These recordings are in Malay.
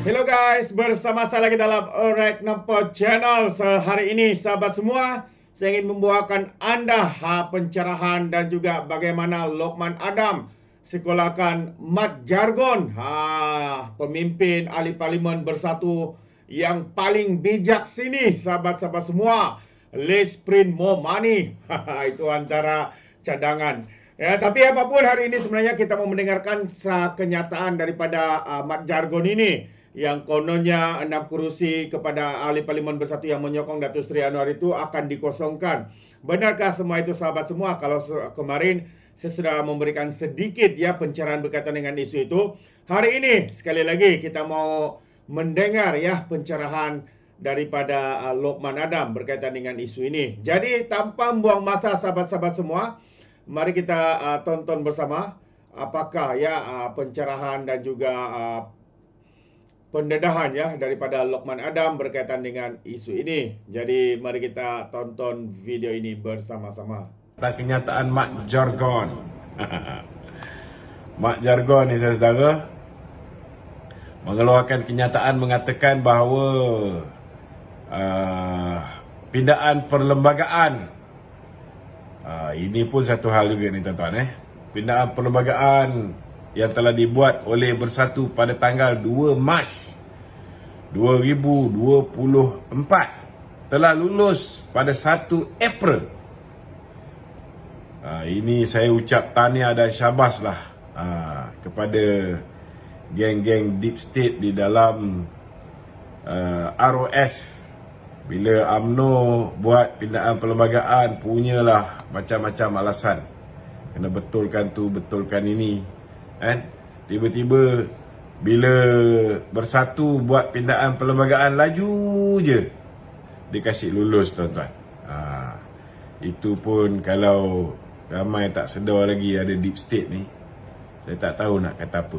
Hello guys, bersama saya lagi dalam Orek Nampak Channel. Sehari ini sahabat semua, saya ingin membawakan anda pencerahan dan juga bagaimana Lokman Adam sekolahkan Mat Jargon, pemimpin ahli parlimen bersatu yang paling bijak sini sahabat-sahabat semua. Let's print more money. Itu antara cadangan. Ya, tapi apapun hari ini sebenarnya kita mau mendengarkan kenyataan daripada Mat Jargon ini yang kononnya 6 kerusi kepada ahli parlimen bersatu yang menyokong Datuk Seri Anwar itu akan dikosongkan. Benarkah semua itu sahabat semua? Kalau kemarin saya sudah memberikan sedikit pencerahan berkaitan dengan isu itu. Hari ini sekali lagi kita mau mendengar pencerahan daripada Lokman Adam berkaitan dengan isu ini. Jadi tanpa membuang masa sahabat-sahabat semua, mari kita tonton bersama apakah pencerahan dan juga pendedahan daripada Lokman Adam berkaitan dengan isu ini. Jadi mari kita tonton video ini bersama-sama. Kenyataan Mat Jargon. Mat Jargon ni saudara mengeluarkan kenyataan mengatakan bahawa pindaan perlembagaan, ini pun satu hal juga ni tuan-tuan. Pindaan perlembagaan yang telah dibuat oleh Bersatu pada tanggal 2 Mac 2024 telah lulus pada 1 April. Ini saya ucap tahniah dan syabaslah kepada geng-geng deep state di dalam ROS. Bila UMNO buat pindaan perlembagaan, punyalah macam-macam alasan. Kena betulkan tu, betulkan ini. Tiba-tiba bila Bersatu buat pindaan perlembagaan, laju je dia kasih lulus tuan-tuan. Itu pun kalau ramai tak sedar lagi ada deep state ni, saya tak tahu nak kata apa.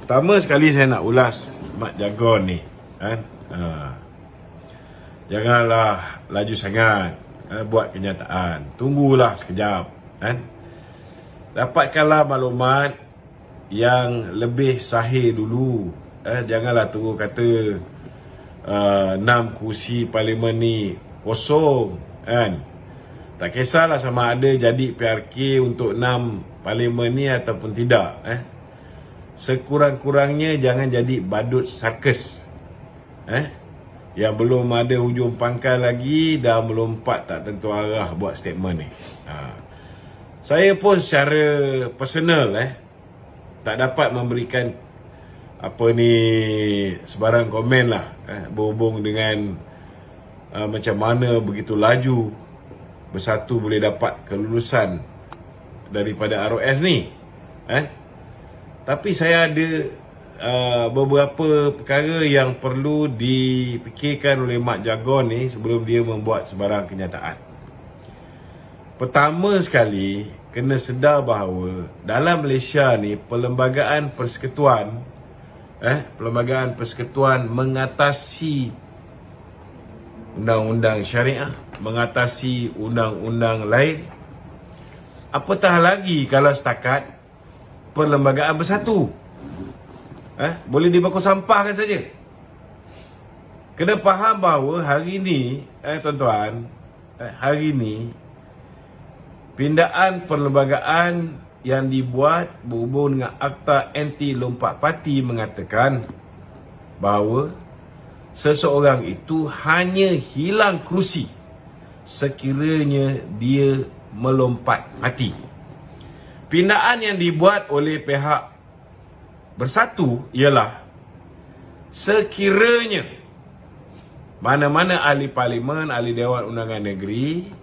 Pertama sekali saya nak ulas Mat Jargon ni, janganlah laju sangat buat kenyataan. Tunggulah sekejap, dapatkanlah maklumat yang lebih sahih dulu. Janganlah terus kata 6 kursi parlimen ni kosong, tak kisahlah sama ada jadi PRK untuk 6 parlimen ni ataupun tidak. Sekurang-kurangnya jangan jadi badut sarkas, yang belum ada hujung pangkal lagi dah melompat tak tentu arah buat statement ni. Saya pun secara personal tak dapat memberikan sebarang komen lah berhubung dengan macam mana begitu laju Bersatu boleh dapat kelulusan daripada ROS ni. Tapi saya ada beberapa perkara yang perlu dipikirkan oleh Mat Jargon ni sebelum dia membuat sebarang kenyataan. Pertama sekali, kena sedar bahawa dalam Malaysia ni perlembagaan persekutuan mengatasi undang-undang syariah, mengatasi undang-undang lain. Apatah lagi kalau setakat perlembagaan bersatu, boleh dibakar sampahkan saja. Kena faham bahawa hari ni tuan-tuan, hari ni pindaan perlembagaan yang dibuat berhubung dengan Akta Anti Lompat Parti mengatakan bahawa seseorang itu hanya hilang kerusi sekiranya dia melompat parti. Pindaan yang dibuat oleh pihak Bersatu ialah sekiranya mana-mana ahli parlimen, ahli Dewan Undangan Negeri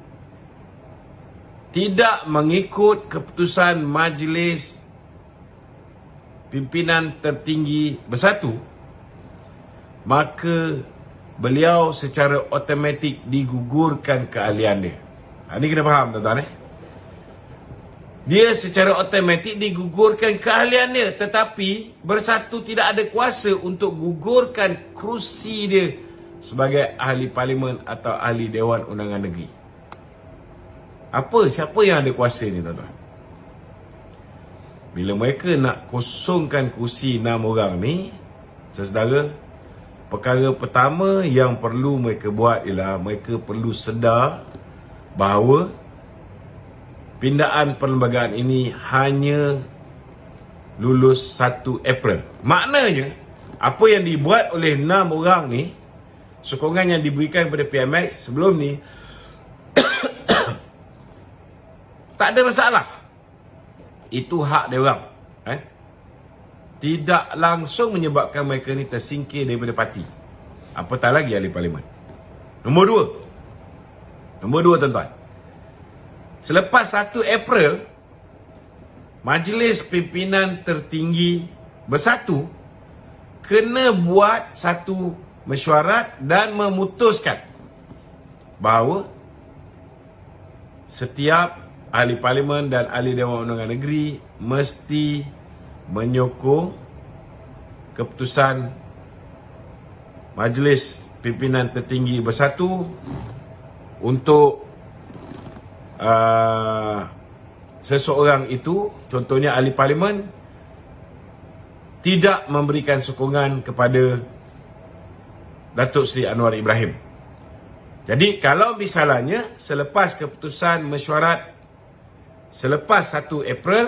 tidak mengikut keputusan Majlis Pimpinan Tertinggi Bersatu, maka beliau secara automatik digugurkan keahlian dia. Ini kena faham tuan-tuan. Dia secara automatik digugurkan keahlian dia, tetapi Bersatu tidak ada kuasa untuk gugurkan kerusi dia sebagai ahli parlimen atau ahli Dewan Undangan Negeri. Siapa yang ada kuasa ni tuan-tuan? Bila mereka nak kosongkan kursi 6 orang ni, saudara, perkara pertama yang perlu mereka buat ialah mereka perlu sedar bahawa pindaan perlembagaan ini hanya lulus 1 April. Maknanya, apa yang dibuat oleh 6 orang ni, sokongan yang diberikan kepada PMX sebelum ni, tak ada masalah. Itu hak dia orang. Tidak langsung menyebabkan mereka ni tersingkir daripada parti. Apatah lagi ahli parlimen. Nombor 2, tuan-tuan. Selepas 1 April, Majlis Pimpinan Tertinggi Bersatu kena buat satu mesyuarat dan memutuskan bahawa setiap ahli parlimen dan ahli Dewan Undangan Negeri mesti menyokong keputusan Majlis Pimpinan Tertinggi Bersatu untuk seseorang itu, contohnya ahli parlimen, tidak memberikan sokongan kepada Datuk Seri Anwar Ibrahim. Jadi kalau misalnya selepas keputusan mesyuarat selepas 1 April,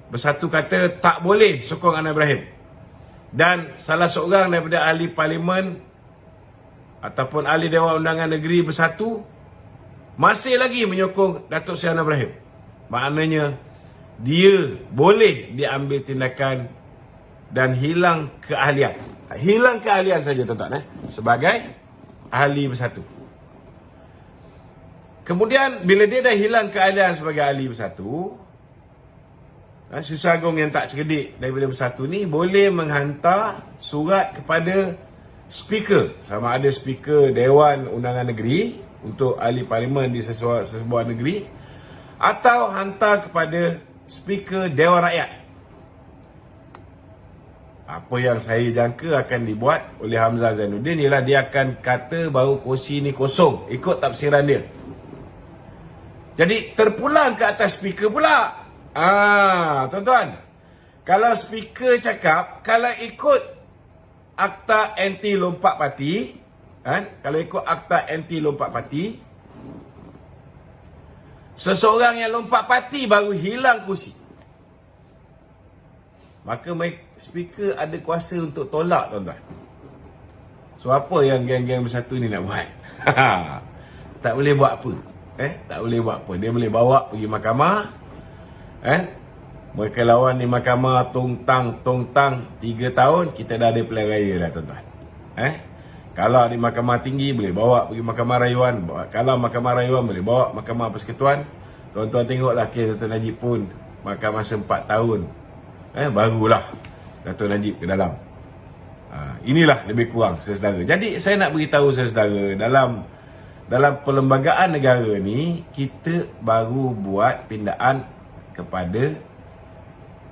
Bersatu kata tak boleh sokong Anwar Ibrahim, dan salah seorang daripada ahli parlimen ataupun ahli Dewan Undangan Negeri Bersatu masih lagi menyokong Datuk Seri Anwar Ibrahim, maknanya dia boleh diambil tindakan dan hilang keahlian. Hilang keahlian saja, tuan-tuan, sebagai ahli Bersatu. Kemudian bila dia dah hilang keahlian sebagai ahli Bersatu, Susah Agung yang tak cerdik daripada Bersatu ni boleh menghantar surat kepada speaker, sama ada speaker Dewan Undangan Negeri untuk ahli parlimen di sebuah negeri, atau hantar kepada speaker Dewan Rakyat. Apa yang saya jangka akan dibuat oleh Hamzah Zainuddin ialah dia akan kata bahawa kursi ni kosong, ikut tafsiran dia. Jadi terpulang ke atas speaker pula. Tuan-tuan, kalau speaker cakap, kalau ikut Akta Anti Lompat Parti, kalau ikut Akta Anti Lompat Parti, seseorang yang lompat parti baru hilang kursi, maka speaker ada kuasa untuk tolak, tuan-tuan. So apa yang geng-geng Bersatu ni nak buat? Tak boleh buat apa. Tak boleh buat apa. Dia boleh bawa pergi mahkamah. Mereka lawan di mahkamah tong-tang 3 tahun, kita dah ada pilihan raya dah, tuan-tuan. Kalau di mahkamah tinggi boleh bawa pergi mahkamah rayuan. Kalau mahkamah rayuan boleh bawa mahkamah persekutuan. Tuan-tuan tengoklah kes Dato' Najib pun makan masa 4 tahun. Barulah Dato' Najib ke dalam. Inilah lebih kurang, saudara. Jadi saya nak beritahu saudara, dalam perlembagaan negara ni, kita baru buat pindaan kepada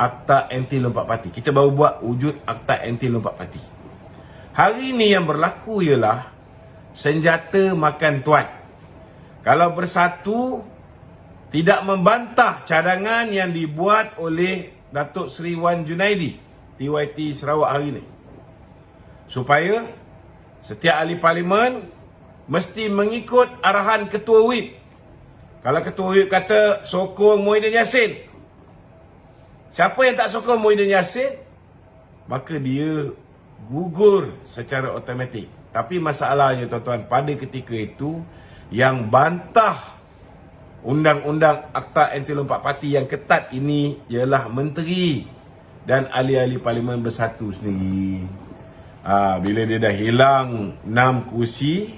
Akta Anti Lompat Parti. Kita baru buat wujud Akta Anti Lompat Parti. Hari ni yang berlaku ialah senjata makan tuan. Kalau Bersatu tidak membantah cadangan yang dibuat oleh Datuk Seri Wan Junaidi, TYT Sarawak hari ni, supaya setiap ahli parlimen mesti mengikut arahan Ketua Whip. Kalau Ketua Whip kata sokong Muhyiddin Yassin, siapa yang tak sokong Muhyiddin Yassin, maka dia gugur secara automatik. Tapi masalahnya, tuan-tuan, pada ketika itu yang bantah Undang-Undang Akta Anti Lompat Parti yang ketat ini ialah menteri dan ahli-ahli parlimen Bersatu sendiri. Bila dia dah hilang 6 kursi,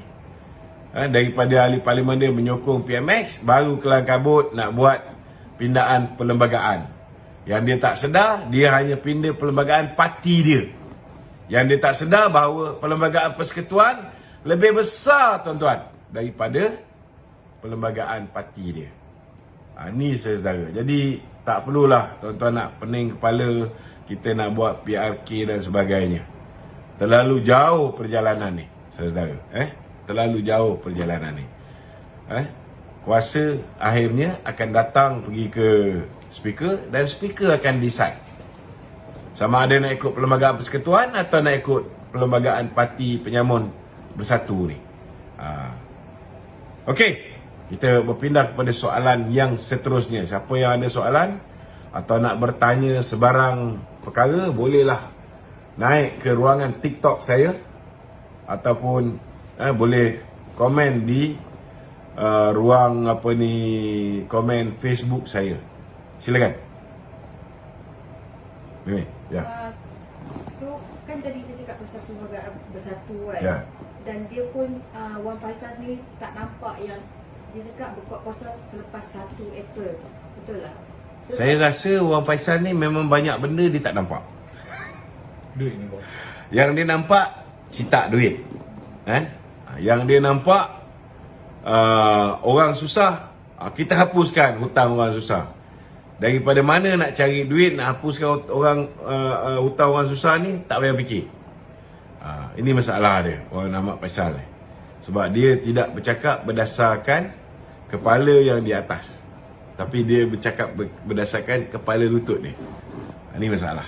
daripada ahli parlimen dia menyokong PMX, baru kelang kabut nak buat pindaan perlembagaan. Yang dia tak sedar, dia hanya pindah perlembagaan parti dia. Yang dia tak sedar bahawa perlembagaan persekutuan lebih besar, tuan-tuan, daripada perlembagaan parti dia. Ni saudara. Jadi tak perlulah tuan-tuan nak pening kepala kita nak buat PRK dan sebagainya. Terlalu jauh perjalanan ni, saudara. Terlalu jauh perjalanan ni. Kuasa akhirnya akan datang pergi ke speaker dan speaker akan decide. Sama ada nak ikut Perlembagaan Persekutuan atau nak ikut Perlembagaan Parti Penyamun Bersatu ni. Okey, kita berpindah kepada soalan yang seterusnya. Siapa yang ada soalan atau nak bertanya sebarang perkara, bolehlah naik ke ruangan TikTok saya ataupun boleh komen di ruang komen Facebook saya. Silakan. Mimi, ya. So kan tadi kita cakap pasal Perlembagaan Bersatu kan. Ya. Dan dia pun Wan Faisal ni tak nampak yang dia cakap buka puasa selepas 1 April. Betul lah. So, Saya rasa Wan Faisal ni memang banyak benda dia tak nampak. Duit ni bos. Yang dia nampak citak duit. Yang dia nampak orang susah, kita hapuskan hutang orang susah. Daripada mana nak cari duit, nak hapuskan orang hutang orang susah ni, tak payah fikir. Ini masalah dia, orang Ahmad Faisal ni. Sebab dia tidak bercakap berdasarkan kepala yang di atas, tapi dia bercakap berdasarkan kepala lutut dia. Ini masalah.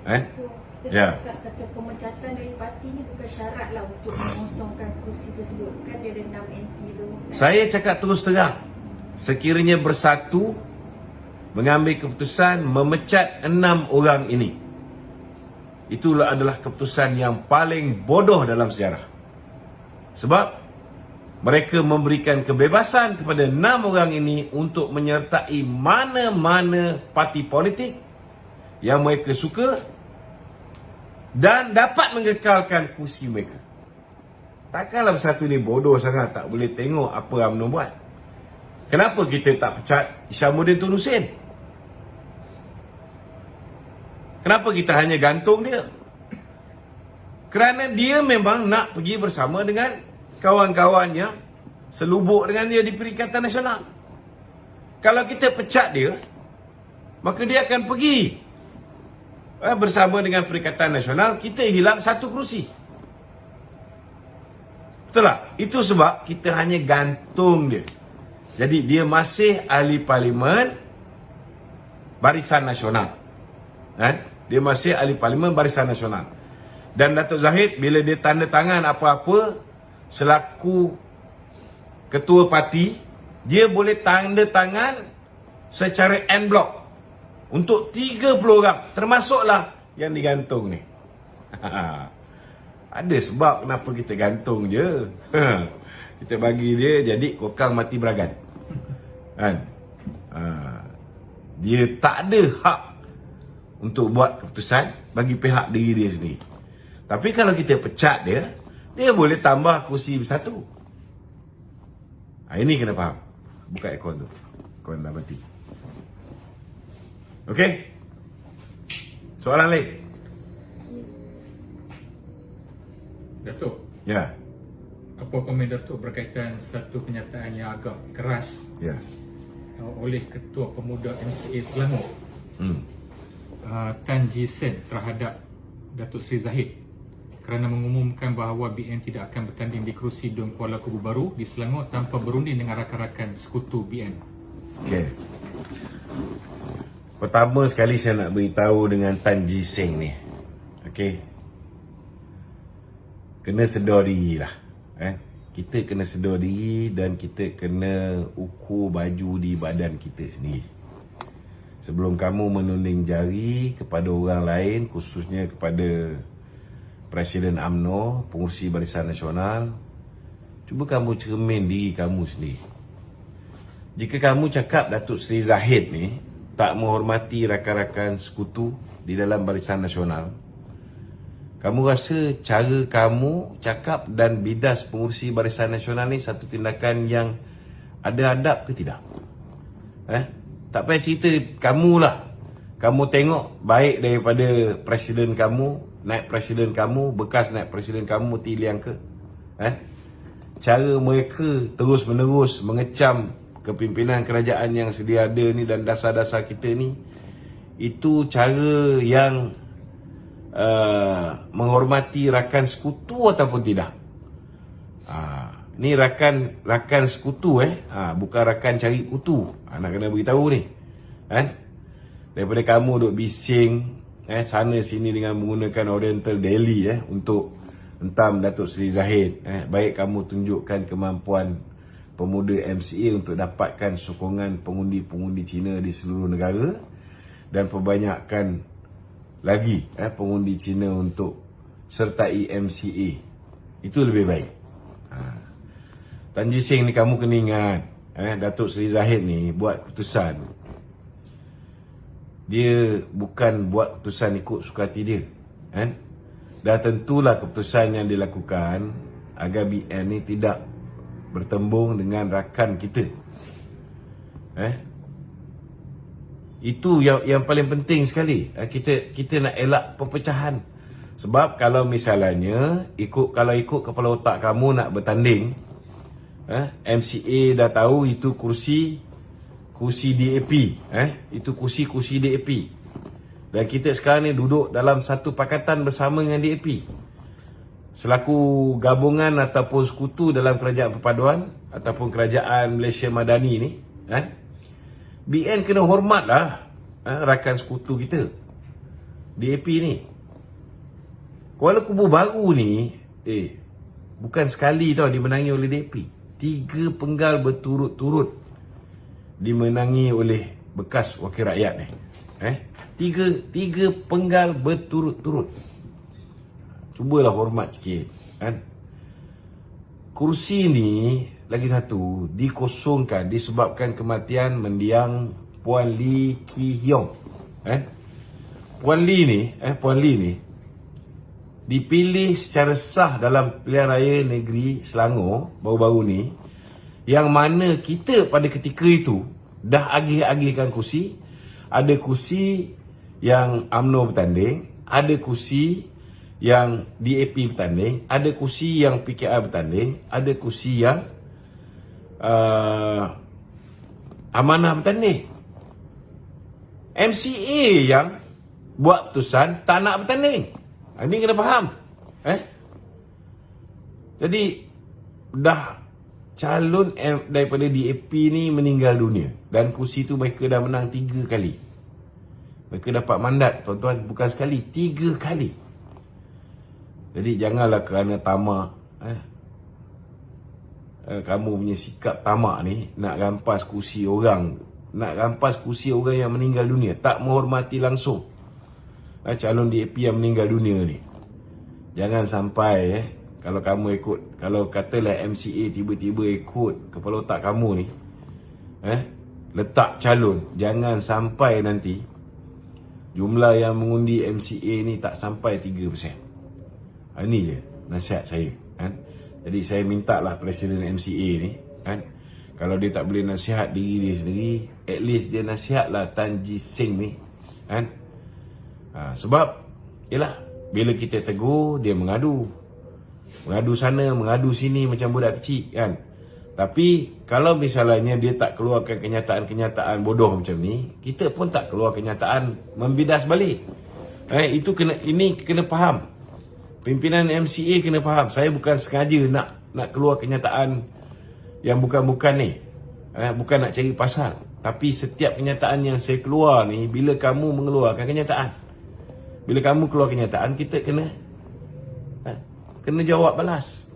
kita Ya. cakap kata pemecatan dari parti ni bukan syarat lah untuk mengosongkan kursi tersebut. Kan dia ada 6 MP tu. Saya cakap terus terang, sekiranya Bersatu mengambil keputusan memecat 6 orang ini, itulah adalah keputusan yang paling bodoh dalam sejarah. Sebab mereka memberikan kebebasan kepada 6 orang ini untuk menyertai mana-mana parti politik yang mereka suka dan dapat mengekalkan kursi mereka. Takkanlah Bersatu ni bodoh sangat tak boleh tengok apa UMNO buat. Kenapa kita tak pecat Hishamuddin Tun Hussein? Kenapa kita hanya gantung dia? Kerana dia memang nak pergi bersama dengan kawan-kawannya, selubuk dengan dia di Perikatan Nasional. Kalau kita pecat dia, maka dia akan pergi bersama dengan Perikatan Nasional, kita hilang 1 kerusi. Betul tak? Itu sebab kita hanya gantung dia. Jadi dia masih ahli parlimen Barisan Nasional. Dia masih ahli parlimen Barisan Nasional. Dan Datuk Zahid bila dia tanda tangan apa-apa selaku ketua parti, dia boleh tanda tangan secara en bloc untuk 30 orang, termasuklah yang digantung ni. Ada sebab kenapa kita gantung je. Kita bagi dia jadi kokang mati beragan. Dia tak ada hak untuk buat keputusan bagi pihak diri dia sendiri. Tapi kalau kita pecat dia, dia boleh tambah kursi Bersatu. Ini kena faham. Buka aircon tu. Aircon dah mati. Okey? Soalan lain? Datuk, Ya. apa komen Datuk berkaitan satu kenyataan yang agak keras Ya. oleh Ketua Pemuda MCA Selangor, Tan Ji Sen, terhadap Datuk Seri Zahid kerana mengumumkan bahawa BN tidak akan bertanding di kerusi Dun Kuala Kubu Baru di Selangor tanpa berunding dengan rakan-rakan sekutu BN. Okey. Pertama sekali saya nak beritahu dengan Tan Ji Sen ni. Okey. Kena sedar diri lah. Kita kena sedar diri dan kita kena ukur baju di badan kita sendiri. Sebelum kamu menunding jari kepada orang lain, khususnya kepada Presiden UMNO, pengurusi Barisan Nasional, cuba kamu cermin diri kamu sendiri. Jika kamu cakap Datuk Seri Zahid ni tak menghormati rakan-rakan sekutu di dalam Barisan Nasional, kamu rasa cara kamu cakap dan bidas pengurusi Barisan Nasional ni satu tindakan yang ada adab ke tidak? Tak payah cerita kamulah. Kamu tengok baik daripada presiden kamu, naib presiden kamu, bekas naib presiden kamu T. Liang ke? Cara mereka terus menerus mengecam kepimpinan kerajaan yang sedia ada ni dan dasar-dasar kita ni, itu cara yang menghormati rakan sekutu ataupun tidak? Ni rakan sekutu bukan rakan cari kutu. Nak kena beritahu ni. Daripada kamu duk bising sana sini dengan menggunakan Oriental Daily untuk hentam Datuk Seri Zahid. Baik kamu tunjukkan kemampuan pemuda MCA untuk dapatkan sokongan pengundi-pengundi Cina di seluruh negara dan perbanyakkan lagi pengundi Cina untuk sertai MCA. Itu lebih baik. Tan Jee Sing ni kamu kena ingat, Datuk Seri Zahid ni buat keputusan. Dia bukan buat keputusan ikut suka hati dia. Dah tentulah keputusan yang dilakukan agar BN ni tidak bertembung dengan rakan kita. Itu yang paling penting sekali. Kita nak elak perpecahan. Sebab kalau misalnya kalau ikut kepala otak kamu nak bertanding, MCA dah tahu itu kursi DAP, itu kursi DAP. Dan kita sekarang ni duduk dalam satu pakatan bersama dengan DAP. Selaku gabungan ataupun sekutu dalam kerajaan perpaduan ataupun kerajaan Malaysia Madani ni, BN kena hormatlah rakan sekutu kita DAP ni. Kuala Kubu baru ni bukan sekali tau dimenangi oleh DAP. 3 penggal berturut-turut dimenangi oleh bekas wakil rakyat ni. Tiga penggal berturut-turut. Cubalah hormat sikit. Kursi ni lagi satu dikosongkan disebabkan kematian mendiang Puan Lee Ki Hiong. Puan Lee ni dipilih secara sah dalam pilihan raya negeri Selangor baru-baru ni, yang mana kita pada ketika itu dah agih-agihkan kursi. Ada kursi yang UMNO bertanding, ada kursi yang DAP bertanding, ada kursi yang PKR bertanding, ada kursi yang Amanah bertanding. MCA yang buat keputusan tak nak bertanding. Ini kena faham. Jadi dah calon daripada DAP ni meninggal dunia dan kursi tu mereka dah menang 3 kali. Mereka dapat mandat, tuan-tuan, bukan sekali, 3 kali. Jadi janganlah kerana tamak kamu punya sikap tamak ni nak rampas kursi orang, yang meninggal dunia, tak menghormati langsung calon DAP yang meninggal dunia ni. Jangan sampai kalau kamu ikut, kalau katalah MCA tiba-tiba ikut kepala otak kamu ni, letak calon, jangan sampai nanti jumlah yang mengundi MCA ni tak sampai 3%. Ini je nasihat saya. Jadi saya minta lah Presiden MCA ni, kalau dia tak boleh nasihat diri dia sendiri, at least dia nasihatlah Tan Jee Sing ni. Sebab yelah, bila kita tegur, dia mengadu sana, mengadu sini macam budak kecil kan. Tapi kalau misalnya dia tak keluarkan kenyataan-kenyataan bodoh macam ni, kita pun tak keluar kenyataan membidas balik. Itu kena faham. Pimpinan MCA kena faham. Saya bukan sengaja nak keluar kenyataan yang bukan-bukan ni. Bukan nak cari pasal. Tapi setiap kenyataan yang saya keluar ni, bila kamu mengeluarkan kenyataan, bila kamu keluar kenyataan, kita kena jawab balas.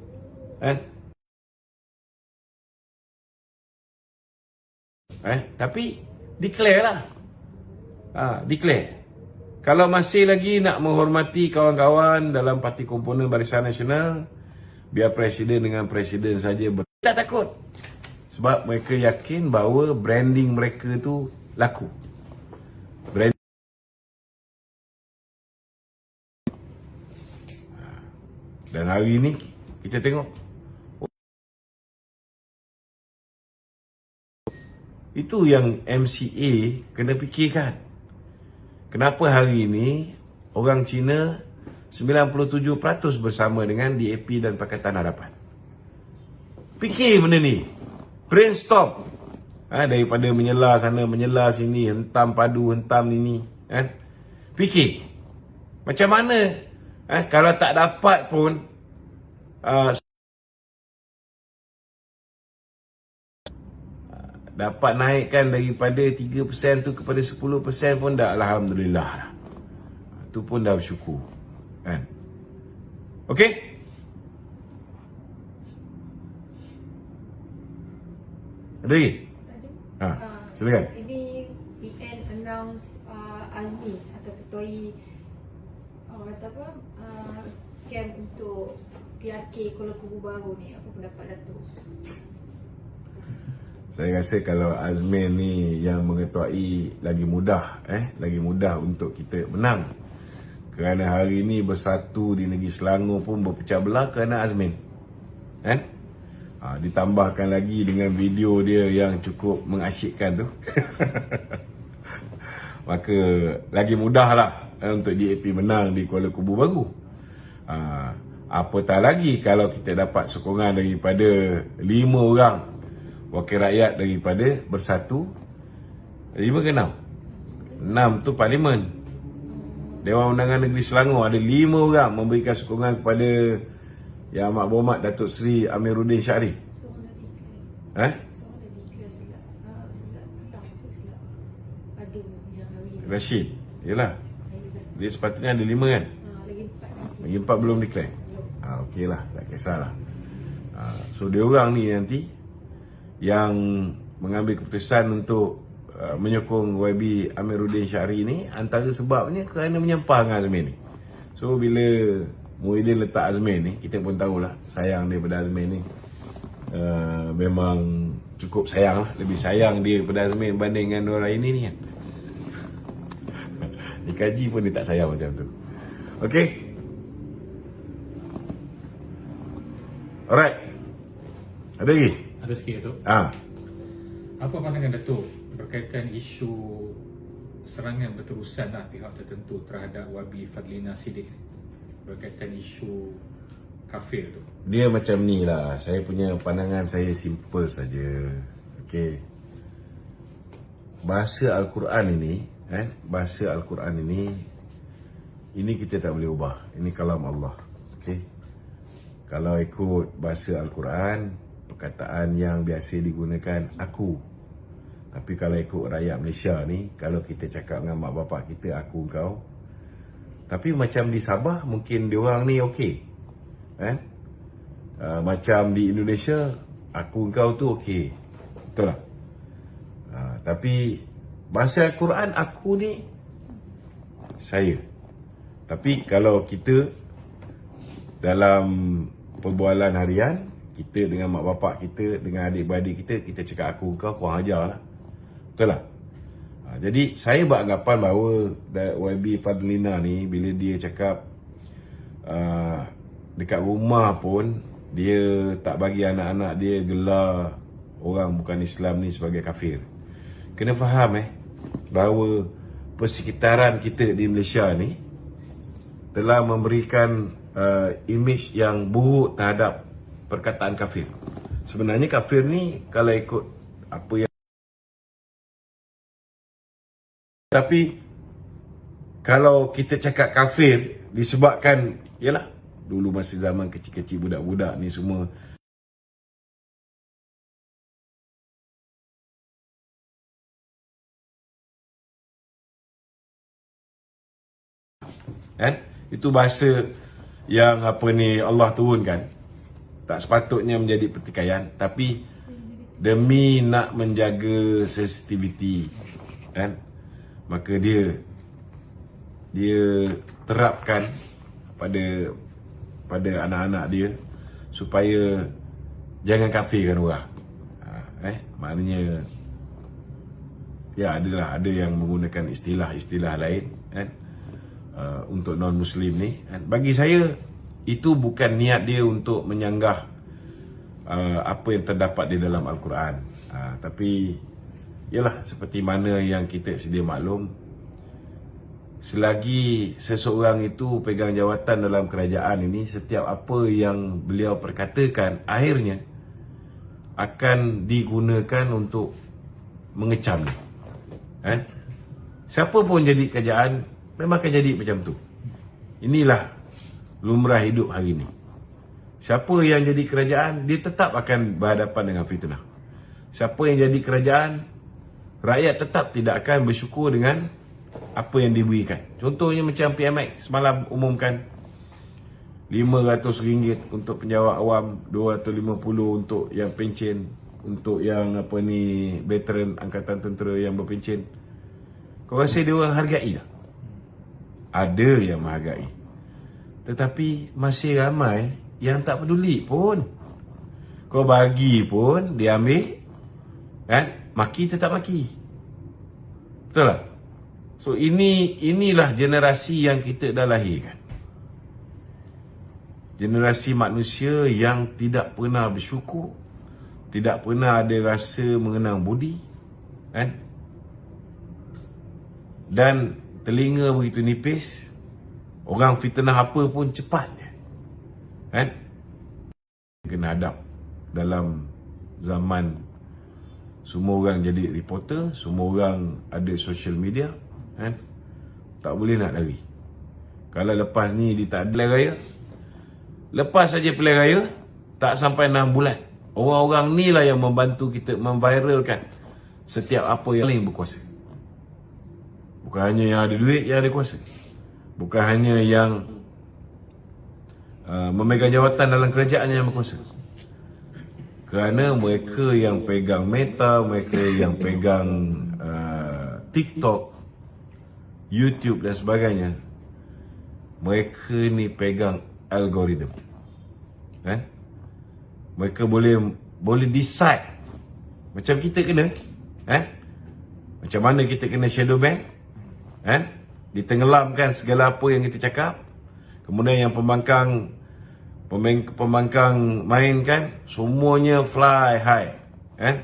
Tapi declare lah. Declare. Kalau masih lagi nak menghormati kawan-kawan dalam parti komponen Barisan Nasional, biar presiden dengan presiden saja tak takut. Sebab mereka yakin bahawa branding mereka tu laku. Dan hari ni kita tengok itu yang MCA kena fikirkan. Kenapa hari ini orang Cina 97% bersama dengan DAP dan Pakatan Harapan? Fikir benda ni. Brainstorm. Daripada menyela sana, menyela sini, hentam padu, hentam ini. Fikir. Macam mana? Kalau tak dapat pun, dapat naikkan daripada 3% tu kepada 10% pun dah alhamdulillah. itu pun dah bersyukur. Kan? Okey? Ada lagi? Ada. Silakan. Ini PN announce Azmi atau ketuai orang kata apa camp untuk PRK Kuala Kubu baru ni. Apa pendapat Datuk? Saya rasa kalau Azmin ni yang mengetuai lagi mudah untuk kita menang. Kerana hari ini bersatu di negeri Selangor pun berpecah belah kerana Azmin. Kan? Ditambahkan lagi dengan video dia yang cukup mengasyikkan tu. Maka lagi mudahlah untuk DAP menang di Kuala Kubu baru. Apatah lagi kalau kita dapat sokongan daripada 5 orang wakil rakyat daripada Bersatu. 5 ke 6? 6 tu Parlimen. Dewan Undangan Negeri Selangor ada 5 orang memberikan sokongan kepada Yang Amat Berhormat Datuk Seri Amiruddin Syari. Seorang dah declare. Eh? Seorang dah declare silap. Silap. Adun yang hari ni. Rashid. Yalah. Dia sepatutnya ada 5 kan? Lagi 4 nanti. Lagi 4 belum declare. Okey lah, tak kisahlah. So dia orang ni nanti yang mengambil keputusan untuk menyokong YB Amiruddin Syari ni, antara sebabnya kerana menyempah dengan Azmin ni. So bila Muhyiddin letak Azmin ni, kita pun tahulah sayang dia pada Azmin ni. Memang cukup sayang lah. Lebih sayang dia pada Azmin berbanding dengan orang ini ni kan. Dikaji pun dia tak sayang macam tu. Okey. Alright. Ada lagi? Ada sikit tu. Apa pandangan Datuk berkaitan isu serangan berterusan pihak tertentu terhadap Wabi Fadlina Siddiq ni? Berkaitan isu kafir tu. Dia macam ni lah. Saya punya pandangan saya simple saja. Okey. Bahasa Al-Quran ini, bahasa Al-Quran ini kita tak boleh ubah. Ini kalam Allah. Okey. Kalau ikut bahasa Al-Quran, perkataan yang biasa digunakan aku. Tapi kalau ikut rakyat Malaysia ni, kalau kita cakap dengan mak bapak kita, aku kau. Tapi macam di Sabah mungkin diorang ni okey. Macam di Indonesia, aku kau tu okey. Betul tak? Tapi bahasa Al-Quran aku ni saya. Tapi kalau kita dalam perbualan harian, kita dengan mak bapak kita, dengan adik-beradik kita cakap aku kau, kurang ajar lah. Betul tak? Jadi saya beranggapan bahawa YB Fadlina ni, bila dia cakap dekat rumah pun dia tak bagi anak-anak dia gelar orang bukan Islam ni sebagai kafir. Kena faham bahawa persekitaran kita di Malaysia ni telah memberikan imej yang buruk terhadap perkataan kafir. Sebenarnya kafir ni kalau ikut apa yang, tapi kalau kita cakap kafir disebabkan, yalah, dulu masa zaman kecil-kecil budak-budak ni semua itu bahasa yang Allah turunkan, tak sepatutnya menjadi pertikaian, tapi demi nak menjaga sensitiviti, maka dia terapkan pada anak-anak dia supaya jangan kafirkan orang. Maknanya ya ada yang menggunakan istilah-istilah lain untuk non-Muslim ni. Bagi saya itu bukan niat dia untuk menyanggah apa yang terdapat di dalam Al-Quran. Tapi yalah, seperti mana yang kita sedia maklum, selagi seseorang itu pegang jawatan dalam kerajaan ini, setiap apa yang beliau perkatakan akhirnya akan digunakan untuk mengecam dia. Siapa pun jadi kerajaan memang akan jadi macam tu. Inilah lumrah hidup hari ini. Siapa yang jadi kerajaan, dia tetap akan berhadapan dengan fitnah. Siapa yang jadi kerajaan, rakyat tetap tidak akan bersyukur dengan apa yang diberikan. Contohnya macam PMX semalam umumkan RM500 untuk penjawat awam, RM250 untuk yang pencen, untuk yang veteran angkatan tentera yang berpencen. Kau rasa dia orang hargai tak? Ada yang menghargai. Tetapi masih ramai yang tak peduli pun. Kau bagi pun dia ambil, kan? Maki tetap maki. Betul tak? So inilah generasi yang kita dah lahirkan. Generasi manusia yang tidak pernah bersyukur, tidak pernah ada rasa mengenang budi, kan? Dan telinga begitu nipis, orang fitnah apa pun cepat, kan? Kena hadap dalam zaman semua orang jadi reporter, semua orang ada social media, kan? Tak boleh nak lari. Kalau lepas ni dia tak ada pilihan raya, lepas saja pilihan raya, tak sampai 6 bulan, orang-orang ni lah yang membantu kita memviralkan setiap apa yang lain berkuasa. Bukan hanya yang ada duit yang ada kuasa, bukan hanya yang memegang jawatan dalam kerajaan yang berkuasa. Kerana mereka yang pegang Meta, mereka yang pegang TikTok, YouTube dan sebagainya, mereka ni pegang algoritma, kan? Mereka boleh decide macam kita kena, kan? Macam mana kita kena shadow ban, kan? Ditenggelamkan segala apa yang kita cakap. Kemudian yang pembangkang mainkan, semuanya fly high, kan?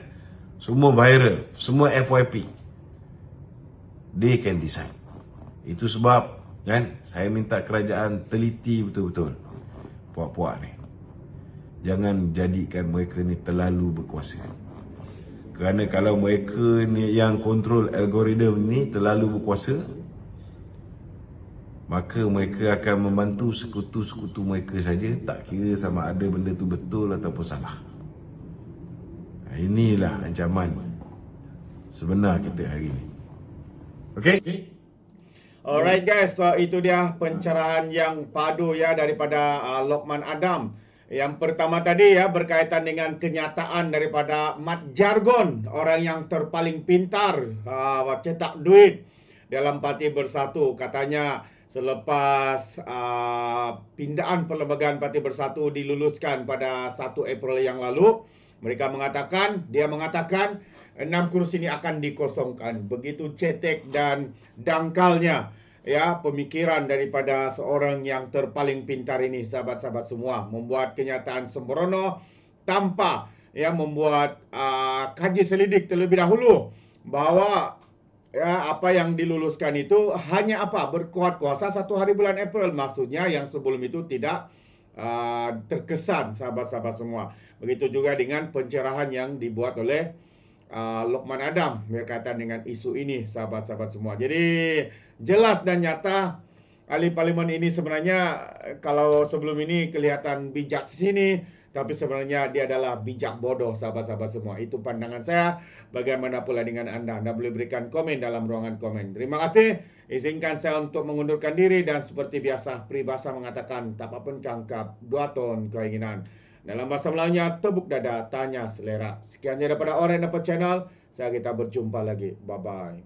Semua viral, semua FYP. They can decide. Itu sebab, kan, saya minta kerajaan teliti betul-betul puak-puak ni. Jangan jadikan mereka ni terlalu berkuasa. Kerana kalau mereka ni yang kontrol algoritma ni terlalu berkuasa, maka mereka akan membantu sekutu-sekutu mereka saja, tak kira sama ada benda tu betul ataupun salah. Inilah ancaman sebenar kita hari ini. Okey? Alright guys, itu dia pencerahan yang padu ya daripada Lokman Adam. Yang pertama tadi ya berkaitan dengan kenyataan daripada Mat Jargon, orang yang terpaling pintar cetak duit dalam Parti Bersatu. Katanya selepas pindaan perlembagaan Parti Bersatu diluluskan pada 1 April yang lalu, dia mengatakan 6 kursi ini akan dikosongkan. Begitu cetek dan dangkalnya ya pemikiran daripada seorang yang terpaling pintar ini, sahabat-sahabat semua, membuat kenyataan sembrono tanpa ya membuat kaji selidik terlebih dahulu bahawa ya apa yang diluluskan itu hanya berkuat kuasa 1 hari bulan April. Maksudnya yang sebelum itu tidak terkesan, sahabat-sahabat semua. Begitu juga dengan pencerahan yang dibuat oleh Lokman Adam berkaitan dengan isu ini, sahabat-sahabat semua. Jadi jelas dan nyata ahli parlimen ini sebenarnya kalau sebelum ini kelihatan bijak sini, tapi sebenarnya dia adalah bijak bodoh, sahabat-sahabat semua. Itu pandangan saya. Bagaimana pula dengan anda? Anda boleh berikan komen dalam ruangan komen. Terima kasih. Izinkan saya untuk mengundurkan diri dan seperti biasa peribahasa mengatakan tak apa pun cangkap 2 ton keinginan. Dalam bahasa Melayunya, tepuk dada, tanya selera. Sekian saja daripada Orang Dapat Channel. Kita berjumpa lagi. Bye-bye.